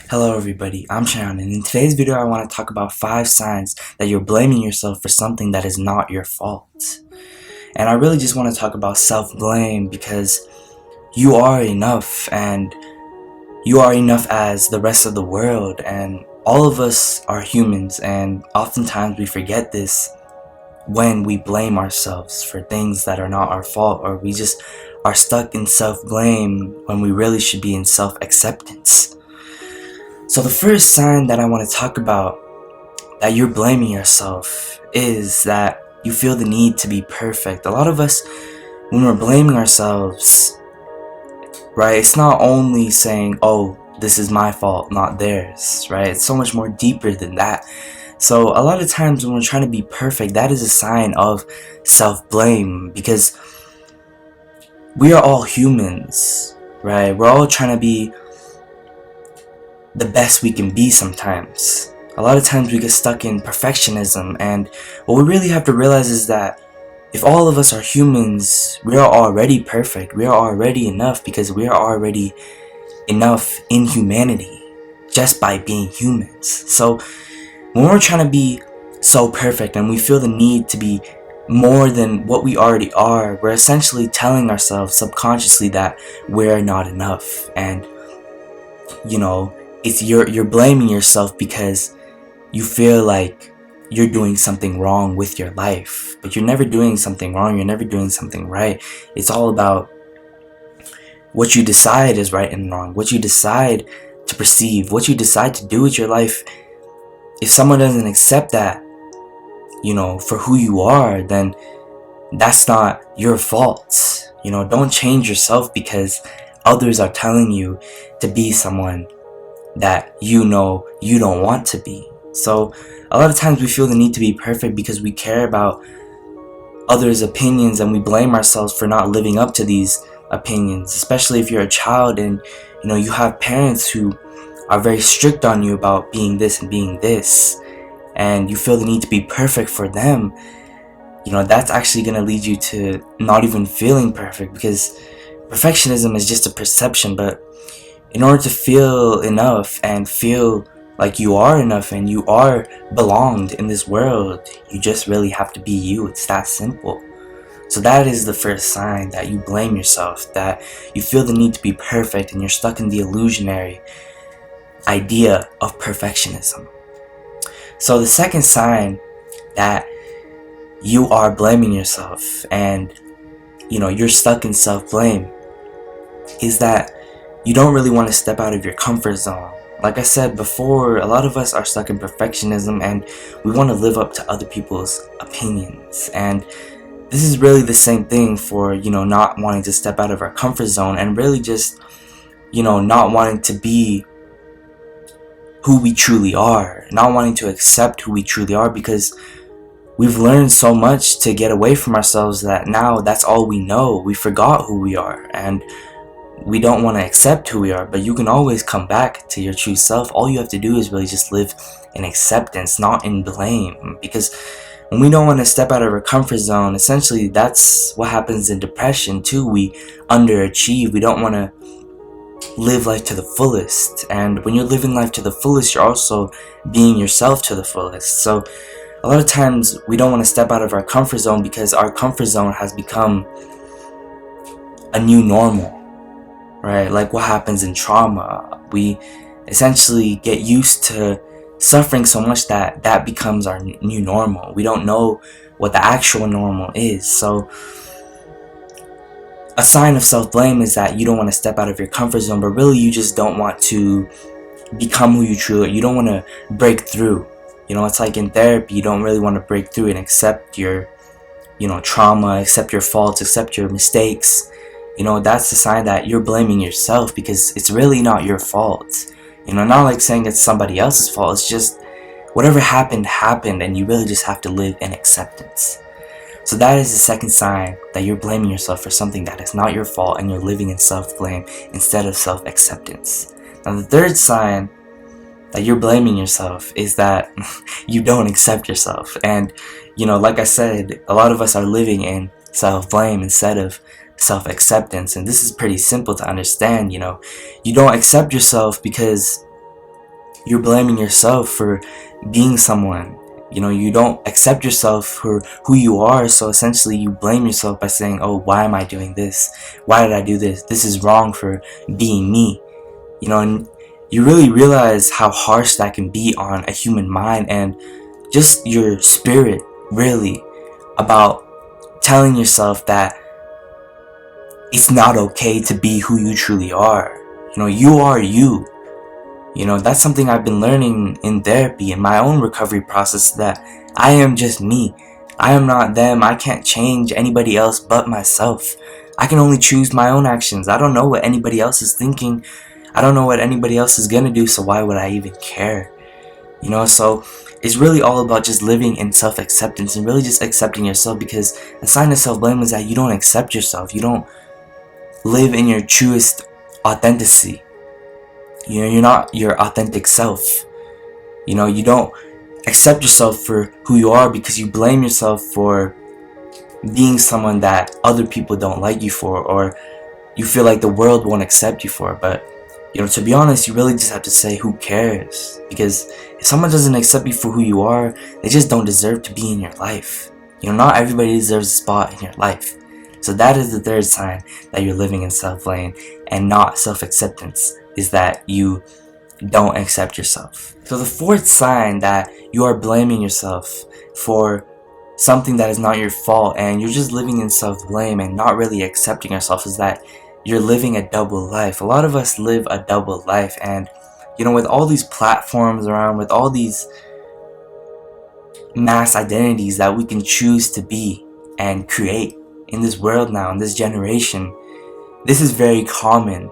Hello everybody, I'm Sharon, and in today's video I want to talk about 5 signs that you're blaming yourself for something that is not your fault. And I really just want to talk about self-blame because you are enough, and you are enough as the rest of the world, and all of us are humans, and oftentimes we forget this when we blame ourselves for things that are not our fault, or we just are stuck in self-blame when we really should be in self-acceptance. So the first sign that I want to talk about that you're blaming yourself is that you feel the need to be perfect. A lot of us, when we're blaming ourselves, right, it's not only saying, oh, this is my fault, not theirs, right? It's so much more deeper than that. So a lot of times when we're trying to be perfect, that is a sign of self-blame, because we are all humans, right? We're all trying to be the best we can be sometimes. A lot of times we get stuck in perfectionism, and what we really have to realize is that if all of us are humans, we are already perfect. We are already enough because we are already enough in humanity just by being humans. So when we're trying to be so perfect and we feel the need to be more than what we already are, we're essentially telling ourselves subconsciously that we're not enough. And it's you're blaming yourself because you feel like you're doing something wrong with your life, but you're never doing something wrong, you're never doing something right. It's all about what you decide is right and wrong, what you decide to perceive, what you decide to do with your life. If someone doesn't accept that, for who you are, then that's not your fault. Don't change yourself because others are telling you to be someone that you don't want to be. So a lot of times we feel the need to be perfect because we care about others' opinions, and we blame ourselves for not living up to these opinions, especially if you're a child and you have parents who are very strict on you about being this and being this, and you feel the need to be perfect for them. That's actually going to lead you to not even feeling perfect, because perfectionism is just a perception. But in order to feel enough and feel like you are enough and you are belonged in this world, you just really have to be you. It's that simple. So that is the first sign that you blame yourself, that you feel the need to be perfect and you're stuck in the illusionary idea of perfectionism. So the second sign that you are blaming yourself and you're stuck in self-blame is that you don't really want to step out of your comfort zone. Like I said before, a lot of us are stuck in perfectionism and we want to live up to other people's opinions. And this is really the same thing for, not wanting to step out of our comfort zone and really just, not wanting to be who we truly are, not wanting to accept who we truly are, because we've learned so much to get away from ourselves that now that's all we know. We forgot who we are and we don't want to accept who we are. But you can always come back to your true self. All you have to do is really just live in acceptance, not in blame. Because when we don't want to step out of our comfort zone, essentially that's what happens in depression too. We underachieve. We don't want to live life to the fullest. And when you're living life to the fullest, you're also being yourself to the fullest. So a lot of times we don't want to step out of our comfort zone because our comfort zone has become a new normal. Right? Like what happens in trauma. We essentially get used to suffering so much that that becomes our new normal. We don't know what the actual normal is. So a sign of self-blame is that you don't want to step out of your comfort zone, but really you just don't want to become who you truly are. You don't want to break through. It's like in therapy, you don't really want to break through and accept your trauma, accept your faults, accept your mistakes. That's the sign that you're blaming yourself, because it's really not your fault. Not like saying it's somebody else's fault. It's just whatever happened, and you really just have to live in acceptance. So that is the second sign that you're blaming yourself for something that is not your fault, and you're living in self-blame instead of self-acceptance. Now the third sign that you're blaming yourself is that you don't accept yourself. And like I said, a lot of us are living in self-blame instead of self-acceptance, and this is pretty simple to understand. You don't accept yourself because you're blaming yourself for being someone. You don't accept yourself for who you are, so essentially you blame yourself by saying, oh, why am I doing this? Why did I do this? This is wrong for being me. And you really realize how harsh that can be on a human mind and just your spirit, really, about telling yourself that it's not okay to be who you truly are. You are you. That's something I've been learning in therapy, in my own recovery process, that I am just me. I am not them. I can't change anybody else but myself. I can only choose my own actions. I don't know what anybody else is thinking. I don't know what anybody else is gonna do, so why would I even care? So it's really all about just living in self-acceptance and really just accepting yourself, because a sign of self-blame is that you don't accept yourself. You don't live in your truest authenticity. You're not your authentic self. You don't accept yourself for who you are because you blame yourself for being someone that other people don't like you for, or you feel like the world won't accept you for. But to be honest, you really just have to say, who cares? Because if someone doesn't accept you for who you are, they just don't deserve to be in your life. Not everybody deserves a spot in your life. So that is the third sign that you're living in self-blame and not self-acceptance, is that you don't accept yourself. So the fourth sign that you are blaming yourself for something that is not your fault and you're just living in self-blame and not really accepting yourself is that you're living a double life. A lot of us live a double life, and with all these platforms around, with all these mass identities that we can choose to be and create in this world now, in this generation, this is very common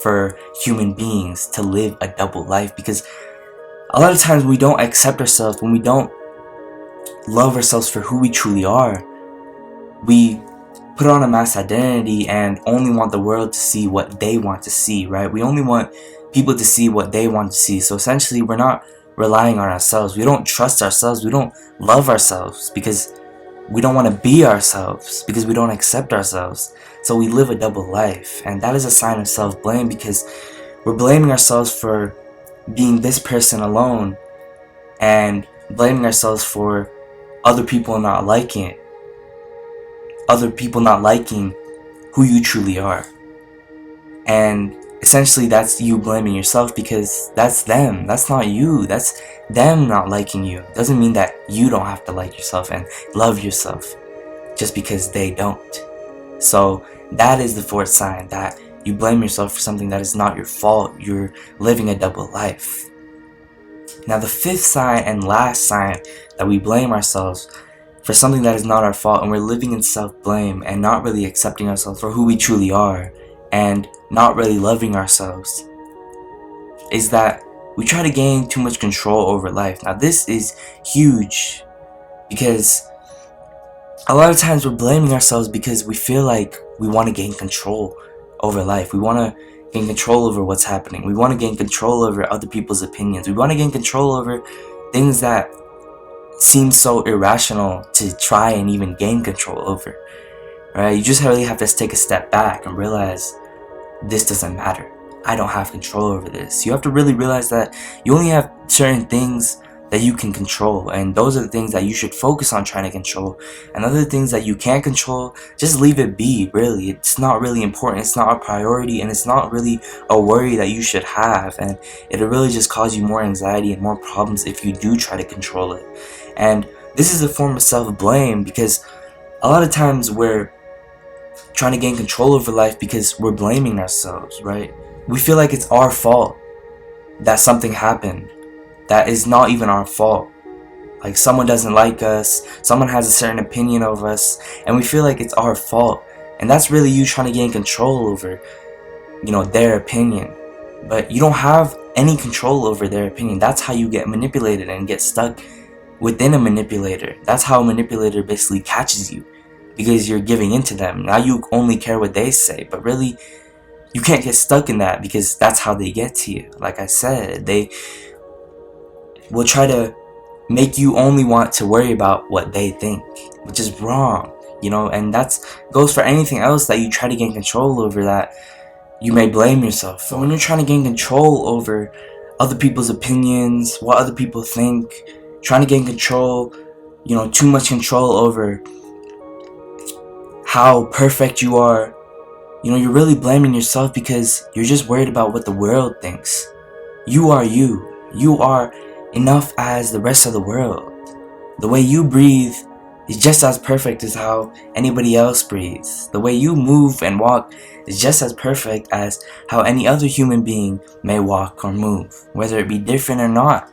for human beings to live a double life, because a lot of times we don't accept ourselves. When we don't love ourselves for who we truly are, we put on a mass identity and only want the world to see what they want to see, right? We only want people to see what they want to see. So essentially, we're not relying on ourselves. We don't trust ourselves. We don't love ourselves because we don't want to be ourselves, because we don't accept ourselves. So we live a double life, and that is a sign of self-blame, because we're blaming ourselves for being this person alone and blaming ourselves for other people not liking it. Other people not liking who you truly are. And essentially that's you blaming yourself, because that's them. That's not you. That's them not liking you. Doesn't mean that you don't have to like yourself and love yourself just because they don't. So that is the fourth sign, that you blame yourself for something that is not your fault. You're living a double life. Now the fifth sign and last sign that we blame ourselves for something that is not our fault, and we're living in self-blame and not really accepting ourselves for who we truly are and not really loving ourselves, is that we try to gain too much control over life. Now this is huge, because a lot of times we're blaming ourselves because we feel like we want to gain control over life. We want to gain control over what's happening. We want to gain control over other people's opinions. We want to gain control over things that seem so irrational to try and even gain control over, right? You just really have to take a step back and realize this doesn't matter. I don't have control over this. You have to really realize that you only have certain things that you can control, and those are the things that you should focus on trying to control. And other things that you can't control, just leave it be. Really, it's not really important. It's not a priority, and it's not really a worry that you should have, and it'll really just cause you more anxiety and more problems if you do try to control it. And this is a form of self-blame, because a lot of times we're trying to gain control over life because we're blaming ourselves, right? We feel like it's our fault that something happened that is not even our fault. Like someone doesn't like us, someone has a certain opinion of us, and we feel like it's our fault. And that's really you trying to gain control over, their opinion. But you don't have any control over their opinion. That's how you get manipulated and get stuck within a manipulator. That's how a manipulator basically catches you, because you're giving into them. Now you only care what they say, but really you can't get stuck in that, because that's how they get to you. Like I said, they will try to make you only want to worry about what they think, which is wrong, and that's goes for anything else that you try to gain control over that you may blame yourself. So when you're trying to gain control over other people's opinions, what other people think, trying to gain control, too much control over how perfect you are. You're really blaming yourself because you're just worried about what the world thinks. You are you. You are enough as the rest of the world. The way you breathe is just as perfect as how anybody else breathes. The way you move and walk is just as perfect as how any other human being may walk or move, whether it be different or not.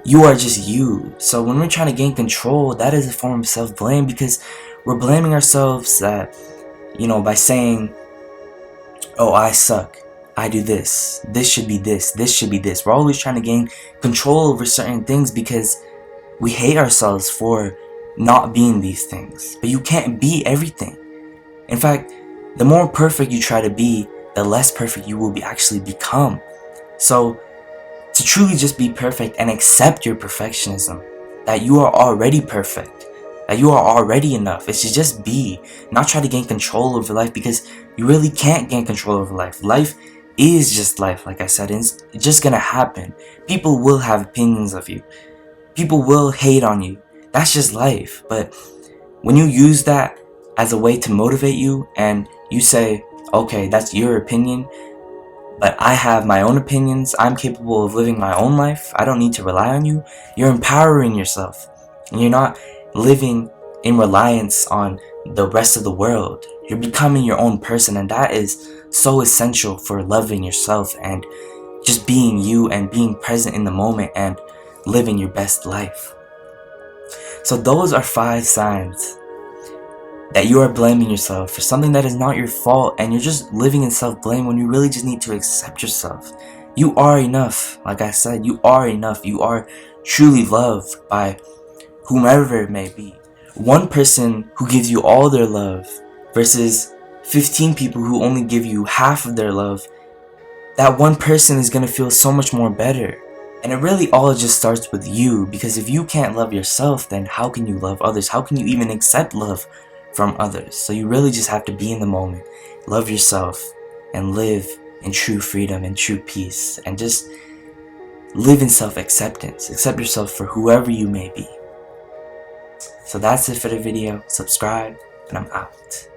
You are just you. So when we're trying to gain control, that is a form of self-blame, because we're blaming ourselves that, by saying, oh, I suck, I do this should be this should be this. We're always trying to gain control over certain things because we hate ourselves for not being these things. But you can't be everything. In fact, the more perfect you try to be, the less perfect you will actually become. So to truly just be perfect and accept your perfectionism, that you are already perfect, that you are already enough. It's to just be, not try to gain control over life, because you really can't gain control over life. Life is just life, like I said. It's just gonna happen. People will have opinions of you. People will hate on you. That's just life. But when you use that as a way to motivate you, and you say, okay, that's your opinion, but I have my own opinions, I'm capable of living my own life, I don't need to rely on you, you're empowering yourself. And you're not living in reliance on the rest of the world. You're becoming your own person, and that is so essential for loving yourself and just being you and being present in the moment and living your best life. So those are 5 signs that you are blaming yourself for something that is not your fault, and you're just living in self-blame when you really just need to accept yourself. You are enough. Like I said, you are enough. You are truly loved by whomever it may be. One person who gives you all their love versus 15 people who only give you half of their love, that one person is going to feel so much more better. And it really all just starts with you, because if you can't love yourself, then how can you love others? How can you even accept love from others? So you really just have to be in the moment, love yourself, and live in true freedom and true peace, and just live in self-acceptance. Accept yourself for whoever you may be. So that's it for the video. Subscribe, and I'm out.